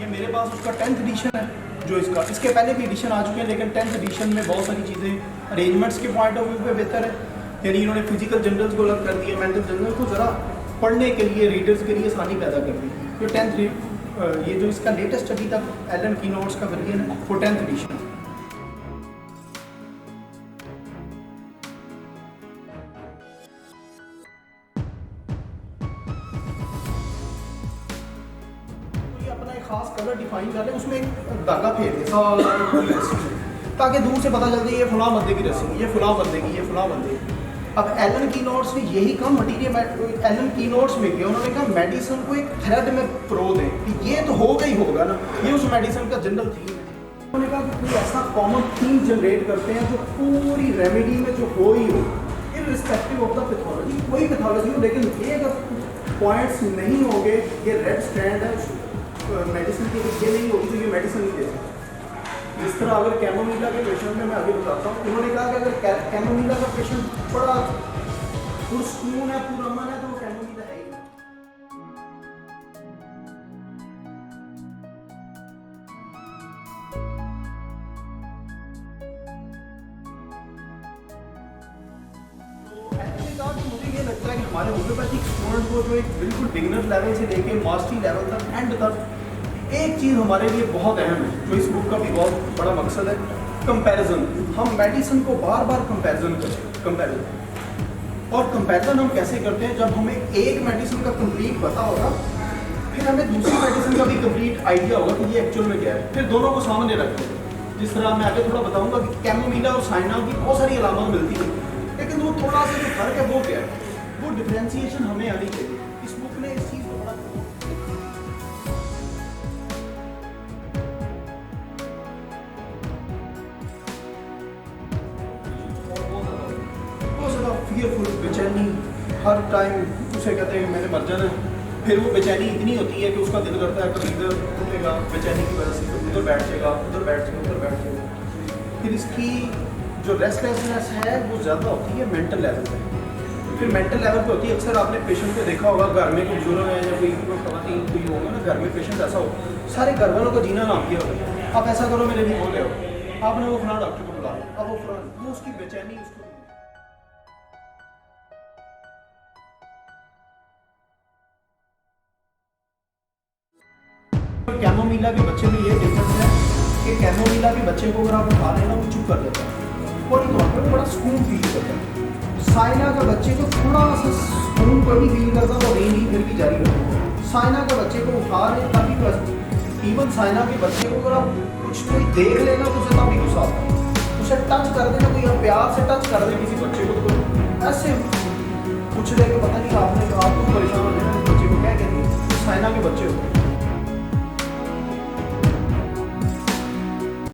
ये मेरे पास उसका 10th एडिशन है जो इसके पहले भी एडिशन आ चुके हैं, लेकिन 10th एडिशन में बहुत सारी चीज़ें अरेंजमेंट्स के पॉइंट ऑफ व्यू पे बेहतर है। यानी इन्होंने फिजिकल जर्नल्स को अलग कर दिया, मेंटल जर्नल को ज़रा पढ़ने के लिए रीडर्स के लिए आसानी पैदा कर दी। जो 10th ये जो इसका लेटेस्ट अभी तक एलन कीनोट्स का वर्जन है वो 10th एडिशन। अपना एक खास कलर डिफाइन कर ले, उसमें एक धागा फेर दे ताकि दूर से पता चल जाए ये फलां बंदे की रस्सी, ये फलां बंदे की, ये फलां बंदे की। अब एलन कीनोट्स ने यही कहा मटीरियल, एलन कीनोट्स में किया, उन्होंने कहा मेडिसिन को एक थ्रेड में प्रो दें कि ये तो होगा ही होगा ना, ये उस मेडिसिन का जनरल थीम है। उन्होंने कहा कि कोई ऐसा कॉमन थीम जनरेट करते हैं जो पूरी रेमेडी में जो हो ही हो, इररिस्पेक्टिव ऑफ द पैथोलॉजी, कोई पैथोलॉजी हो, लेकिन ये अगर पॉइंट्स नहीं होंगे, ये रेड स्ट्रैंड है मेडिसिन की, ये नहीं होगी तो ये मेडिसिन नहीं दे सकते। जिस तरह अगर कैमोमिला के पेशेंट में मैं आगे बताता हूँ, उन्होंने कहा कि अगर कैमोमिला का पेशेंट बड़ा पुरस्कून है, पुरअमन है, तो वो कैमोमिला है ही। मुझे ये लगता है कि हमारे होम्योपैथिक स्टूडेंट को जो एक बिल्कुल बिगिनर लेवल से लेके मास्टरी लेवल तक एंड तक एक चीज़ हमारे लिए बहुत अहम है, जो इस बुक का भी बहुत बड़ा मकसद है, कंपैरिजन। हम मेडिसिन को बार बार कंपैरिजन करें, और कंपैरिजन हम कैसे करते हैं, जब हमें एक मेडिसिन का कंप्लीट पता होगा, फिर हमें दूसरी मेडिसिन का भी कंप्लीट आइडिया होगा कि ये एक्चुअल में क्या है, फिर दोनों को सामने रखते हैं। जिस तरह मैं आगे थोड़ा बताऊंगा कि कैमोमिला और साइना की बहुत सारी अलामत मिलती है, लेकिन वो थोड़ा सा जो फर्क है वो क्या है, वो डिफ्रेंसिएशन हमें आनी चाहिए। इस बुक ने इस चीज़ को बड़ा फीयरफुल, बेचैनी हर टाइम उसे कहते हैं मैंने मर जाना है। फिर वो बेचैनी इतनी होती है कि उसका दिल करता है कभी इधर उठेगा बेचैनी की वजह से, उधर बैठ जाएगा, उधर बैठ जाएगा, उधर बैठ जाएगा। फिर इसकी जो रेस्टलेसनेस है वो ज़्यादा होती है मेंटल लेवल पे। फिर मेंटल लेवल पे होती है, अक्सर आपने पेशेंट को देखा होगा, घर में कोई बुजुर्ग है या कोई खवातीन कोई होगा ना, घर में पेशेंट ऐसा हो, सारे घर वालों का जीना नाम किया होगा, आप ऐसा करो मेरे लिए हो गए हो, आपने वो फलां डॉक्टर को बुला लिया, अब वो उसकी बेचैनी उसको कैमोमिला के बच्चे में ये डिफरेंस है कि कैमोमिला के बच्चे को अगर आप उठा लेना वो चुप कर देता है, फौरी तौर पर बड़ा सुकून फील करता है। साइना का बच्चे को थोड़ा सा सुकून को नहीं फील करता, वो नहीं फिर भी जारी रखता है। साइना के बच्चे को उठा लें ताकि बस, इवन साइना के बच्चे को अगर आप कुछ कोई देख लेना तो उसे तभी गुस्सा आता है, उसे टच कर देना, कोई आप प्यार से टच कर दे किसी बच्चे को, तो ऐसे कुछ लेके पता नहीं आपने आप तो परेशान हो जाए।